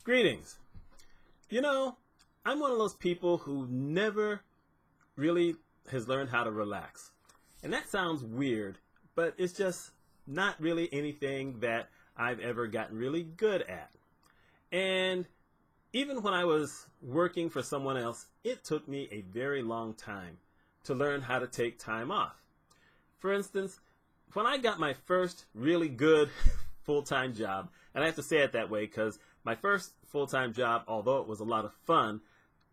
Greetings. You know, I'm one of those people who never really has learned how to relax. And that sounds weird, but it's just not really anything that I've ever gotten really good at. And even when I was working for someone else, it took me a very long time to learn how to take time off. For instance, when I got my first really good full-time job, and I have to say it that way because my first full-time job, although it was a lot of fun,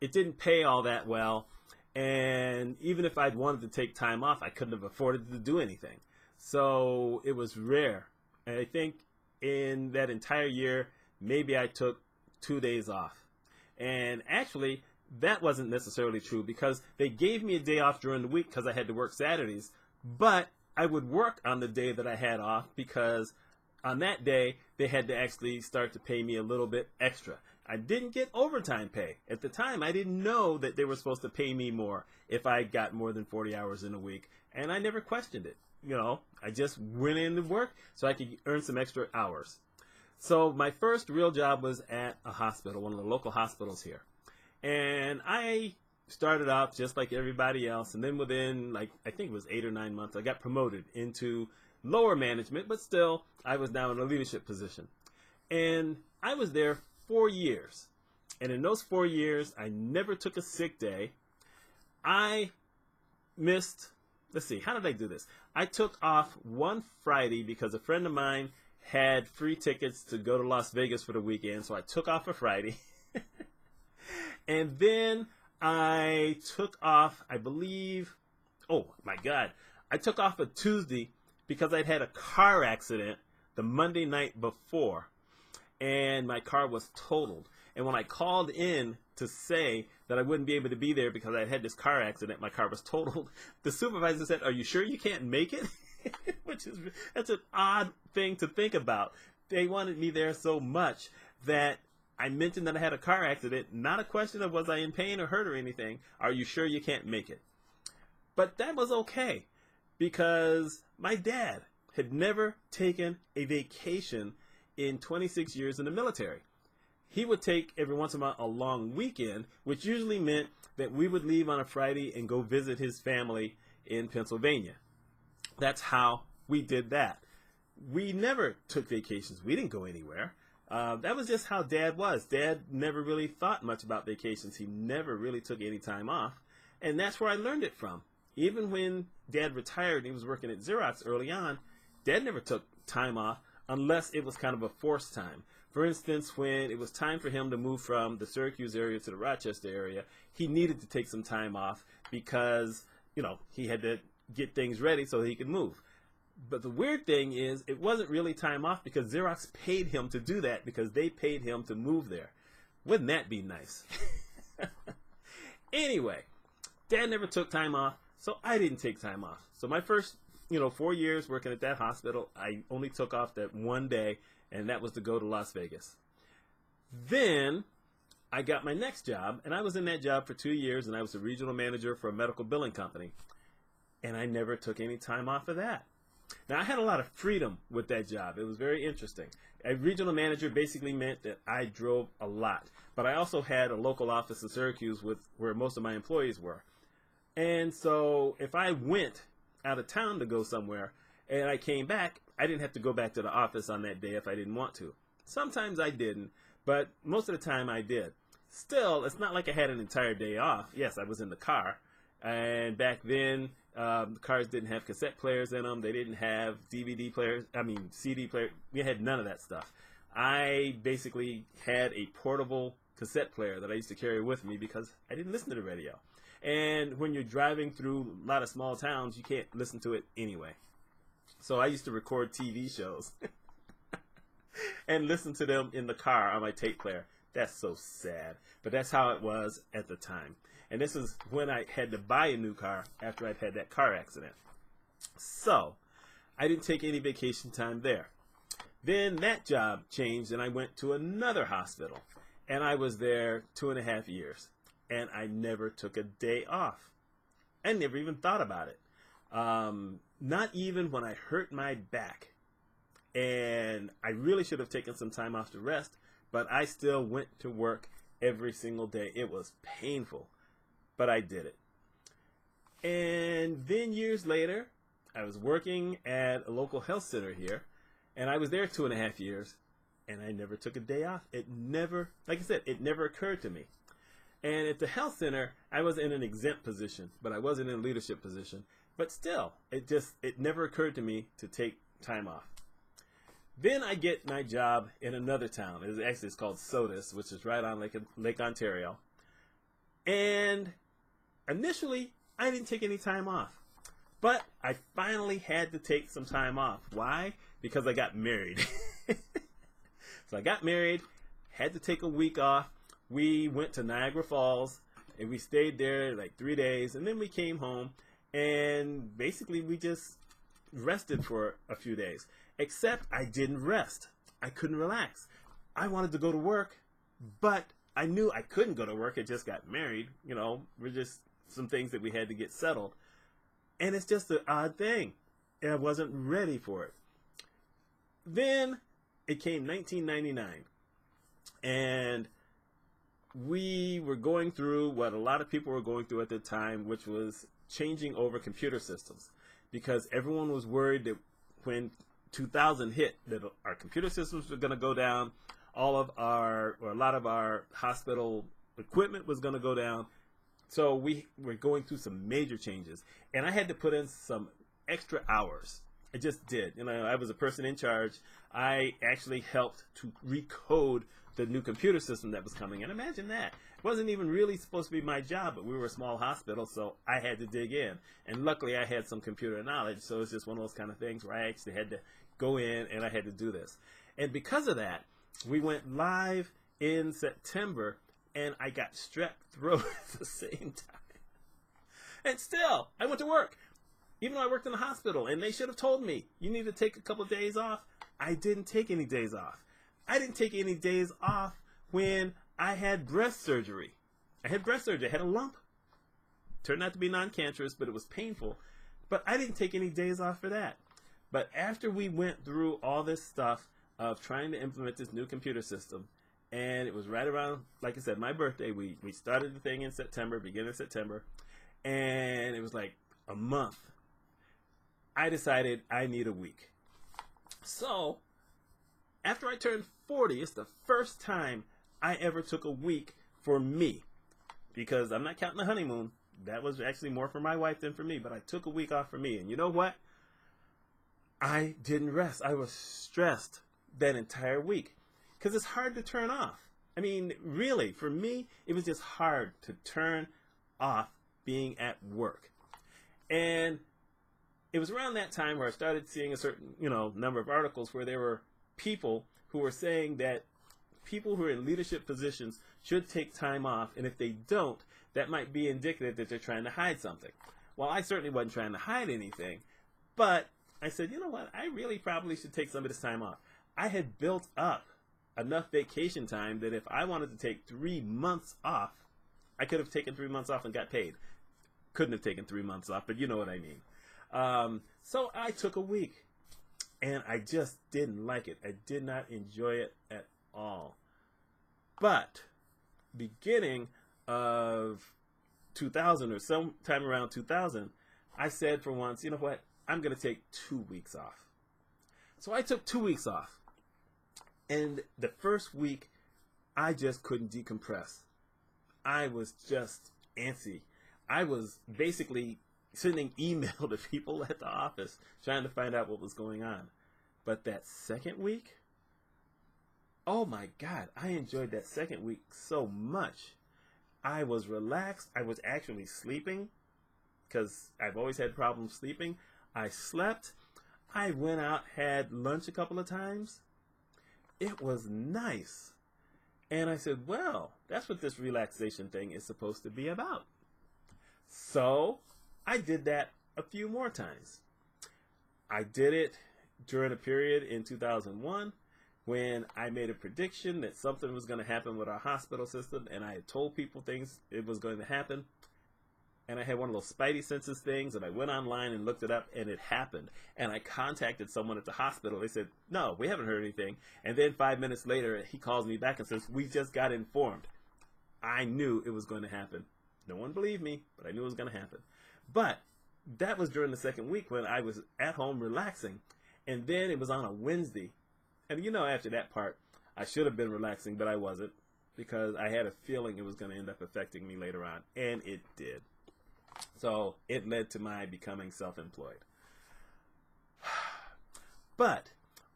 it didn't pay all that well, and even if I'd wanted to take time off, I couldn't have afforded to do anything. So it was rare. And I think in that entire year, maybe I took 2 days off. And actually, that wasn't necessarily true because they gave me a day off during the week because I had to work Saturdays, but I would work on the day that I had off because on that day, they had to actually start to pay me a little bit extra. I didn't get overtime pay. At the time, I didn't know that they were supposed to pay me more if I got more than 40 hours in a week, and I never questioned it. You know, I just went in to work so I could earn some extra hours. So my first real job was at a hospital, one of the local hospitals here. And I started out just like everybody else, and then within, I think it was 8 or 9 months, I got promoted into lower management, but still, I was now in a leadership position. And I was there 4 years. And in those 4 years, I never took a sick day. I missed, let's see, how did I do this? I took off one Friday because a friend of mine had free tickets to go to Las Vegas for the weekend, so I took off a Friday. And then I took off, I believe, oh my God, I took off a Tuesday because I'd had a car accident the Monday night before, and my car was totaled. And when I called in to say that I wouldn't be able to be there because I had this car accident, my car was totaled, the supervisor said, "Are you sure you can't make it?" That's an odd thing to think about. They wanted me there so much that I mentioned that I had a car accident, not a question of was I in pain or hurt or anything. Are you sure you can't make it? But that was okay because my dad had never taken a vacation in 26 years in the military. He would take every once in a while a long weekend, which usually meant that we would leave on a Friday and go visit his family in Pennsylvania. That's how we did that. We never took vacations. We didn't go anywhere. That was just how Dad was. Dad never really thought much about vacations. He never really took any time off. And that's where I learned it from. Even when Dad retired and he was working at Xerox early on, Dad never took time off unless it was kind of a forced time. For instance, when it was time for him to move from the Syracuse area to the Rochester area, he needed to take some time off because, he had to get things ready so he could move. But the weird thing is, it wasn't really time off because Xerox paid him to do that because they paid him to move there. Wouldn't that be nice? Anyway, Dad never took time off, so I didn't take time off. So my first, 4 years working at that hospital, I only took off that one day, and that was to go to Las Vegas. Then I got my next job, and I was in that job for 2 years, and I was a regional manager for a medical billing company. And I never took any time off of that. Now, I had a lot of freedom with that job. It was very interesting. A regional manager basically meant that I drove a lot. But I also had a local office in Syracuse where most of my employees were. And so if I went out of town to go somewhere and I came back, I didn't have to go back to the office on that day if I didn't want to. Sometimes I didn't, but most of the time I did. Still, it's not like I had an entire day off. Yes, I was in the car. And back then, the cars didn't have cassette players in them. They didn't have CD players. We had none of that stuff. I basically had a portable cassette player that I used to carry with me because I didn't listen to the radio. And when you're driving through a lot of small towns, you can't listen to it anyway. So I used to record TV shows and listen to them in the car on my tape player. That's so sad. But that's how it was at the time. And this is when I had to buy a new car after I'd had that car accident. So I didn't take any vacation time there. Then that job changed and I went to another hospital. And I was there 2.5 years. And I never took a day off. I never even thought about it. Not even when I hurt my back. And I really should have taken some time off to rest. but I still went to work every single day. It was painful, but I did it. And then years later, I was working at a local health center here, and I was there 2.5 years, and I never took a day off. It never, like I said, it never occurred to me. And at the health center, I was in an exempt position, but I wasn't in a leadership position. But still, it never occurred to me to take time off. Then I get my job in another town. It's called Sodus, which is right on Lake Ontario. And initially, I didn't take any time off. But I finally had to take some time off. Why? Because I got married. So I got married, had to take a week off. We went to Niagara Falls, and we stayed there like 3 days, and then we came home, and basically we just rested for a few days. Except I didn't rest. I couldn't relax. I wanted to go to work, but I knew I couldn't go to work. I just got married. You know, we're just some things that we had to get settled. And it's just an odd thing. And I wasn't ready for it. Then it came 1999. And we were going through what a lot of people were going through at the time, which was changing over computer systems. Because everyone was worried that when 2000 hit, that our computer systems were going to go down. A lot of our hospital equipment was going to go down. So we were going through some major changes. And I had to put in some extra hours. I just did. You know, I was a person in charge. I actually helped to recode the new computer system that was coming. And imagine that. It wasn't even really supposed to be my job, but we were a small hospital, so I had to dig in. And luckily I had some computer knowledge, so it's just one of those kind of things where I actually had to go in and I had to do this. And because of that, we went live in September, and I got strep throat at the same time. And still, I went to work. Even though I worked in the hospital, and they should have told me, you need to take a couple of days off. I didn't take any days off. I didn't take any days off when I had breast surgery. I had a lump. Turned out to be non-cancerous, but it was painful. But I didn't take any days off for that. But after we went through all this stuff of trying to implement this new computer system, and it was right around, like I said, my birthday. We started the thing in September, beginning of September, and it was like a month. I decided I need a week. So, after I turned 40, it's the first time I ever took a week for me. Because I'm not counting the honeymoon. That was actually more for my wife than for me. But I took a week off for me. And you know what? I didn't rest. I was stressed that entire week. Because it's hard to turn off. I mean, really, for me, it was just hard to turn off being at work. And it was around that time where I started seeing a certain, number of articles where there were people who were saying that people who are in leadership positions should take time off, and if they don't, that might be indicative that they're trying to hide something. Well, I certainly wasn't trying to hide anything, but I said, you know what, I really probably should take some of this time off. I had built up enough vacation time that if I wanted to take 3 months off, I could have taken 3 months off and got paid. Couldn't have taken 3 months off, but you know what I mean. So I took a week, and I just didn't like it. I did not enjoy it at all. But beginning of 2000 or sometime around 2000, I said for once, you know what? I'm going to take 2 weeks off. So I took 2 weeks off. And the first week, I just couldn't decompress. I was just antsy. I was basically sending email to people at the office trying to find out what was going on. But that second week, oh my God, I enjoyed that second week so much. I was relaxed. I was actually sleeping because I've always had problems sleeping. I slept. I went out, had lunch a couple of times. It was nice. And I said, well, that's what this relaxation thing is supposed to be about. So I did that a few more times. I did it during a period in 2001 when I made a prediction that something was going to happen with our hospital system, and I had told people things it was going to happen. And I had one of those spidey senses things, and I went online and looked it up, and it happened. And I contacted someone at the hospital. They said, no, we haven't heard anything. And then 5 minutes later, he calls me back and says, we just got informed. I knew it was going to happen. No one believed me, but I knew it was going to happen. But that was during the second week when I was at home relaxing. And then it was on a Wednesday. And you know, after that part, I should have been relaxing, but I wasn't, because I had a feeling it was going to end up affecting me later on. And it did. So it led to my becoming self-employed. But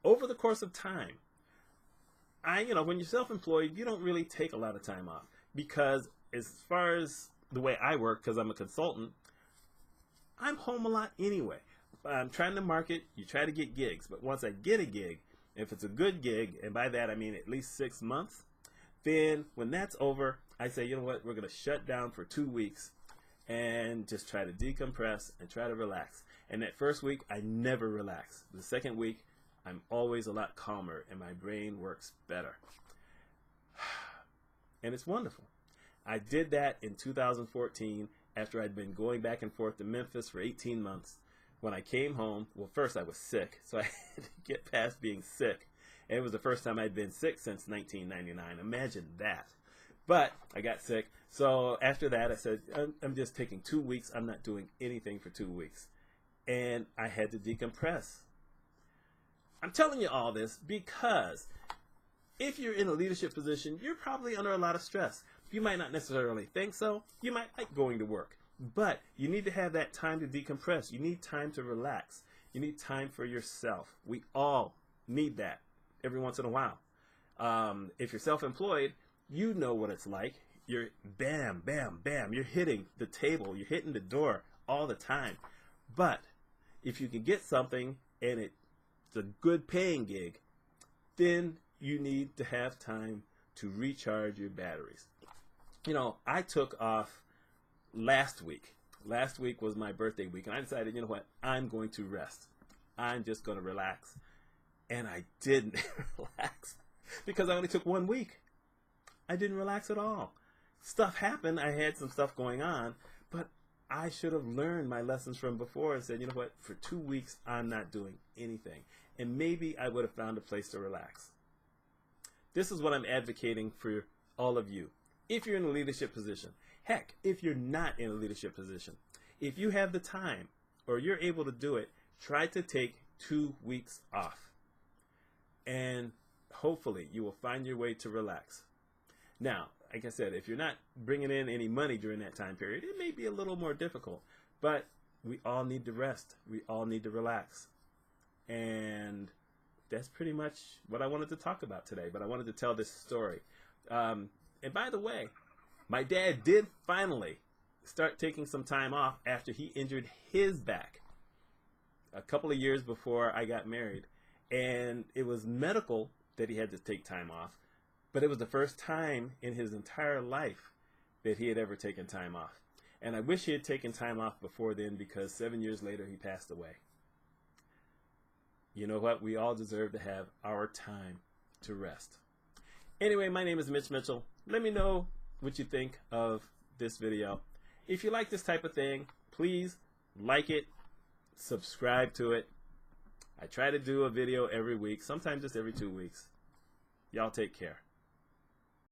over the course of time, when you're self-employed, you don't really take a lot of time off, because as far as the way I work, because I'm a consultant, I'm home a lot anyway. I'm trying to market, you try to get gigs, but once I get a gig, if it's a good gig, and by that I mean at least 6 months, then when that's over, I say, you know what, we're going to shut down for 2 weeks and just try to decompress and try to relax. And that first week, I never relax. The second week, I'm always a lot calmer and my brain works better. And it's wonderful. I did that in 2014 after I'd been going back and forth to Memphis for 18 months. When I came home, well, first I was sick, so I had to get past being sick. And it was the first time I'd been sick since 1999. Imagine that. But I got sick, so after that I said, I'm just taking 2 weeks. I'm not doing anything for 2 weeks. And I had to decompress. I'm telling you all this because if you're in a leadership position, you're probably under a lot of stress. You might not necessarily think so. You might like going to work. But you need to have that time to decompress. You need time to relax. You need time for yourself. We all need that every once in a while. If you're self-employed, you know what it's like. You're bam, bam, bam. You're hitting the table. You're hitting the door all the time. But if you can get something and it's a good paying gig, then you need to have time to recharge your batteries. I took off last week. Last week was my birthday week, and I decided, you know what, I'm going to rest. I'm just going to relax. And I didn't relax because I only took 1 week. I didn't relax at all. Stuff happened. I had some stuff going on, but I should have learned my lessons from before and said, you know what, for 2 weeks, I'm not doing anything. And maybe I would have found a place to relax. This is what I'm advocating for all of you. If you're in a leadership position, heck, if you're not in a leadership position, if you have the time or you're able to do it, try to take 2 weeks off. And hopefully you will find your way to relax. Now, like I said, if you're not bringing in any money during that time period, it may be a little more difficult. But we all need to rest. We all need to relax. And that's pretty much what I wanted to talk about today. But I wanted to tell this story. And by the way, my dad did finally start taking some time off after he injured his back a couple of years before I got married. And it was medical that he had to take time off. But it was the first time in his entire life that he had ever taken time off. And I wish he had taken time off before then, because 7 years later he passed away. You know what? We all deserve to have our time to rest. Anyway, my name is Mitch Mitchell. Let me know what you think of this video. If you like this type of thing, please like it, subscribe to it. I try to do a video every week, sometimes just every 2 weeks. Y'all take care.